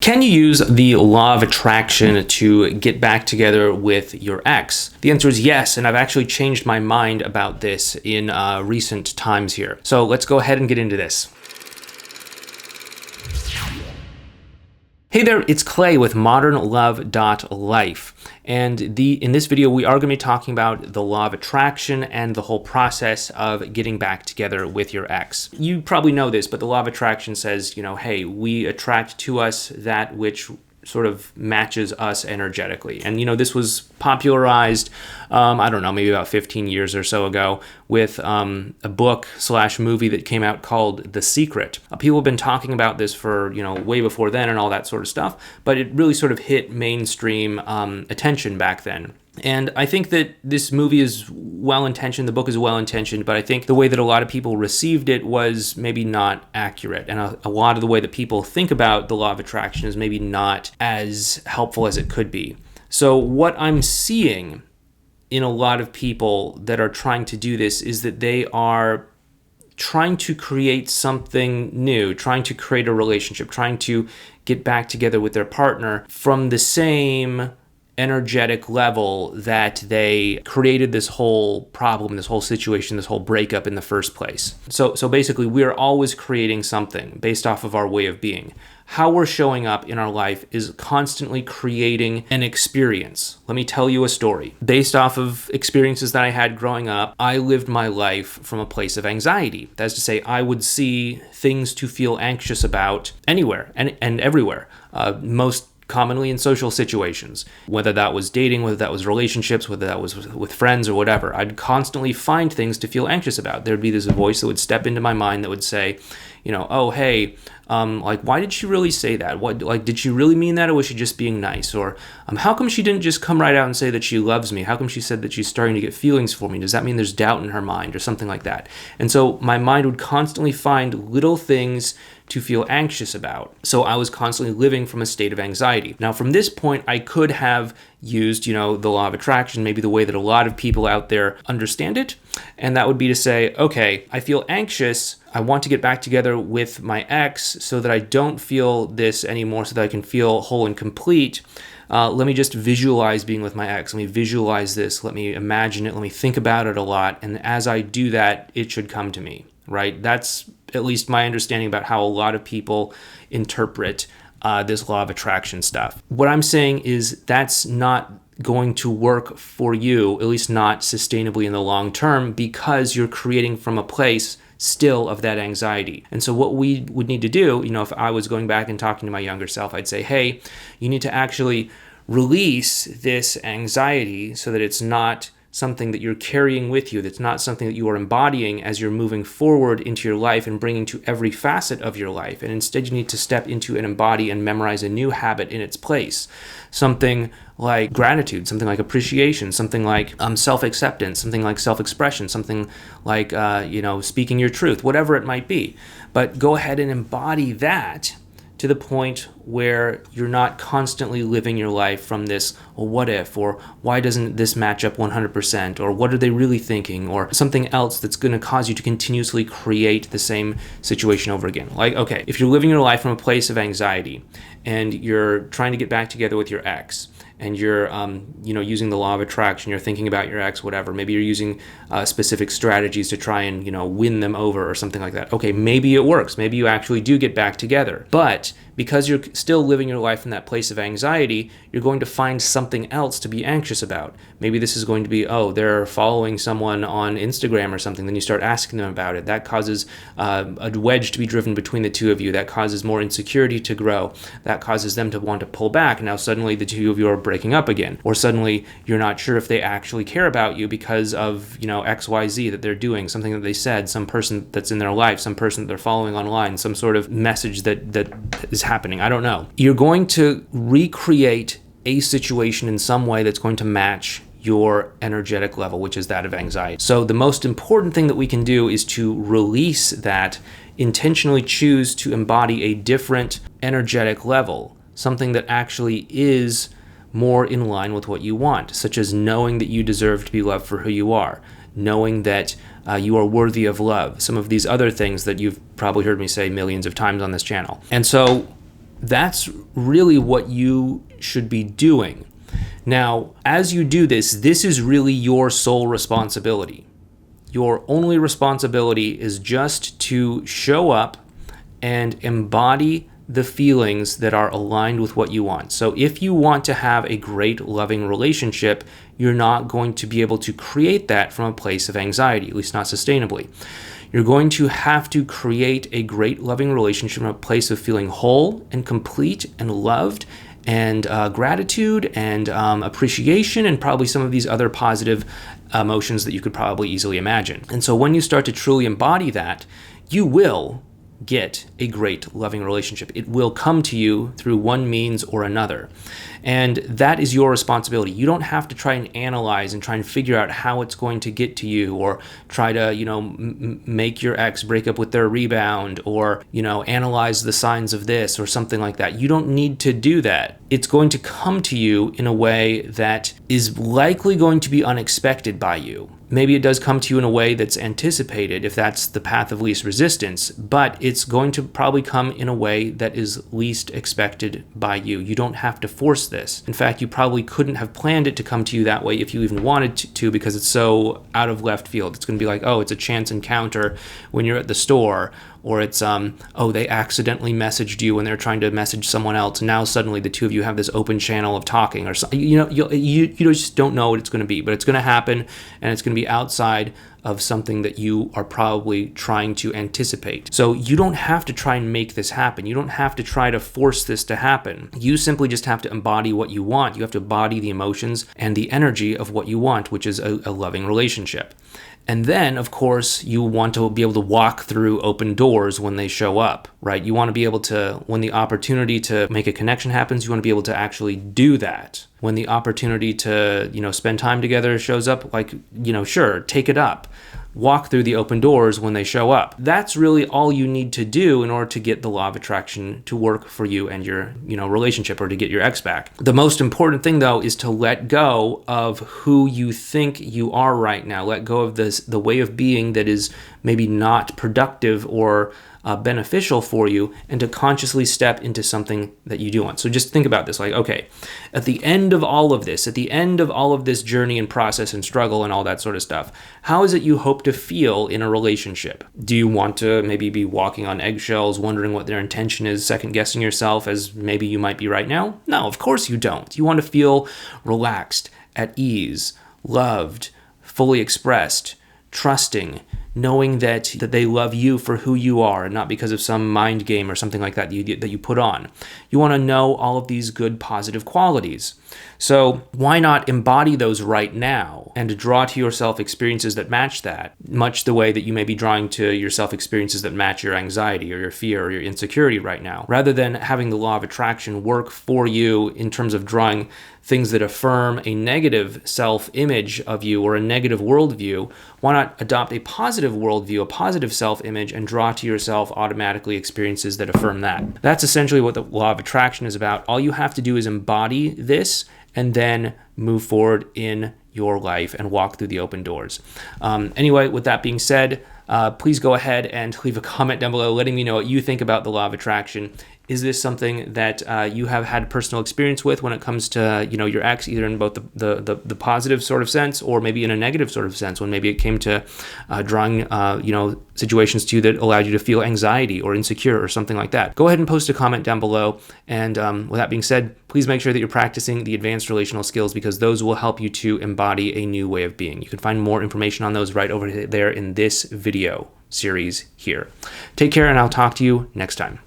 Can you use the law of attraction to get back together with your ex? The answer is yes, and I've actually changed my mind about this in recent times here. So let's go ahead and get into this. Hey there, it's Clay with modernlove.life. And in this video, we are going to be talking about the law of attraction and the whole process of getting back together with your ex. You probably know this, but the law of attraction says, hey, we attract to us that which sort of matches us energetically. And, this was popularized, I don't know, maybe about 15 years or so ago with a book/movie that came out called The Secret. People have been talking about this for, way before then and all that sort of stuff, but it really sort of hit mainstream attention back then. And I think that this movie is well-intentioned, the book is well-intentioned, but I think the way that a lot of people received it was maybe not accurate. And a lot of the way that people think about the law of attraction is maybe not as helpful as it could be. So what I'm seeing in a lot of people that are trying to do this is that they are trying to create something new, trying to create a relationship, trying to get back together with their partner from the same energetic level that they created this whole problem, this whole situation, this whole breakup in the first place. So basically, we're always creating something based off of our way of being. How we're showing up in our life is constantly creating an experience. Let me tell you a story. Based off of experiences that I had growing up, I lived my life from a place of anxiety. That is to say, I would see things to feel anxious about anywhere and everywhere. Most commonly in social situations, whether that was dating, whether that was relationships, whether that was with friends or whatever. I'd constantly find things to feel anxious about. There'd be this voice that would step into my mind that would say, oh, hey, why did she really say that? Did she really mean that, or was she just being nice? Or how come she didn't just come right out and say that she loves me? How come she said that she's starting to get feelings for me? Does that mean there's doubt in her mind or something like that? And so my mind would constantly find little things to feel anxious about. So I was constantly living from a state of anxiety. Now, from this point, I could have used, the law of attraction, maybe the way that a lot of people out there understand it. And that would be to say, okay, I feel anxious. I want to get back together with my ex so that I don't feel this anymore, so that I can feel whole and complete. Let me just visualize being with my ex. Let me visualize this. Let me imagine it. Let me think about it a lot. And as I do that, it should come to me, right? That's at least my understanding about how a lot of people interpret this law of attraction stuff. What I'm saying is that's not going to work for you, at least not sustainably in the long term, because you're creating from a place still of that anxiety. And so what we would need to do, if I was going back and talking to my younger self, I'd say, hey, you need to actually release this anxiety so that it's not something that you're carrying with you, that's not something that you are embodying as you're moving forward into your life and bringing to every facet of your life. And instead, you need to step into and embody and memorize a new habit in its place. Something like gratitude, something like appreciation, something like self-acceptance, something like self-expression, something like, speaking your truth, whatever it might be. But go ahead and embody that to the point where you're not constantly living your life from this, well, what if, or why doesn't this match up 100%, or what are they really thinking, or something else that's going to cause you to continuously create the same situation over again. Like, okay, if you're living your life from a place of anxiety and you're trying to get back together with your ex, and you're, using the law of attraction, you're thinking about your ex, whatever. Maybe you're using specific strategies to try and, win them over or something like that. Okay, maybe it works. Maybe you actually do get back together. But because you're still living your life in that place of anxiety, you're going to find something else to be anxious about. Maybe this is going to be, they're following someone on Instagram or something. Then you start asking them about it. That causes a wedge to be driven between the two of you. That causes more insecurity to grow. That causes them to want to pull back. Now suddenly the two of you are breaking up again. Or suddenly you're not sure if they actually care about you because of, XYZ that they're doing, something that they said, some person that's in their life, some person that they're following online, some sort of message that is happening. I don't know. You're going to recreate a situation in some way that's going to match your energetic level, which is that of anxiety. So the most important thing that we can do is to release that, intentionally choose to embody a different energetic level, something that actually is more in line with what you want, such as knowing that you deserve to be loved for who you are, knowing that you are worthy of love, some of these other things that you've probably heard me say millions of times on this channel. And so that's really what you should be doing. Now, as you do this, this is really your sole responsibility. Your only responsibility is just to show up and embody the feelings that are aligned with what you want. So if you want to have a great, loving relationship, you're not going to be able to create that from a place of anxiety, at least not sustainably. You're going to have to create a great, loving relationship from a place of feeling whole and complete and loved, and gratitude and appreciation, and probably some of these other positive emotions that you could probably easily imagine. And so when you start to truly embody that, you will get a great, loving relationship. It will come to you through one means or another. And that is your responsibility. You don't have to try and analyze and try and figure out how it's going to get to you, or try to, make your ex break up with their rebound, or, analyze the signs of this or something like that. You don't need to do that. It's going to come to you in a way that is likely going to be unexpected by you. Maybe it does come to you in a way that's anticipated, if that's the path of least resistance, but it's going to probably come in a way that is least expected by you. You don't have to force this. In fact, you probably couldn't have planned it to come to you that way if you even wanted to, because it's so out of left field. It's going to be like, oh, it's a chance encounter when you're at the store, or it's, they accidentally messaged you when they're trying to message someone else. Now suddenly the two of you have this open channel of talking, or something. You just don't know what it's going to be, but it's going to happen, and it's going to be outside of something that you are probably trying to anticipate. So you don't have to try and make this happen. You don't have to try to force this to happen. You simply just have to embody what you want. You have to embody the emotions and the energy of what you want, which is a loving relationship. And then, of course, you want to be able to walk through open doors when they show up, right? You want to be able to, when the opportunity to make a connection happens, you want to be able to actually do that. When the opportunity to, spend time together shows up, sure, take it up. Walk through the open doors when they show up. That's really all you need to do in order to get the law of attraction to work for you and your, relationship, or to get your ex back. The most important thing, though, is to let go of who you think you are right now. Let go of the way of being that is maybe not productive or beneficial for you, and to consciously step into something that you do want. So just think about this, okay, at the end of all of this journey and process and struggle and all that sort of stuff, how is it you hope to feel in a relationship? Do you want to maybe be walking on eggshells, wondering what their intention is, second guessing yourself as maybe you might be right now? No, of course you don't. You want to feel relaxed, at ease, loved, fully expressed, trusting, knowing that they love you for who you are, and not because of some mind game or something like that that you put on. You want to know all of these good, positive qualities. So why not embody those right now and draw to yourself experiences that match that, much the way that you may be drawing to yourself experiences that match your anxiety or your fear or your insecurity right now, rather than having the law of attraction work for you in terms of drawing things that affirm a negative self-image of you or a negative worldview. Why not adopt a positive worldview, a positive self-image, and draw to yourself automatically experiences that affirm that? That's essentially what the law of attraction is about. All you have to do is embody this and then move forward in your life and walk through the open doors. Anyway, with that being said, please go ahead and leave a comment down below letting me know what you think about the law of attraction. Is this something that you have had personal experience with when it comes to your ex, either in both the positive sort of sense or maybe in a negative sort of sense, when maybe it came to drawing situations to you that allowed you to feel anxiety or insecure or something like that? Go ahead and post a comment down below. And with that being said, please make sure that you're practicing the advanced relational skills, because those will help you to embody a new way of being. You can find more information on those right over there in this video series here. Take care, and I'll talk to you next time.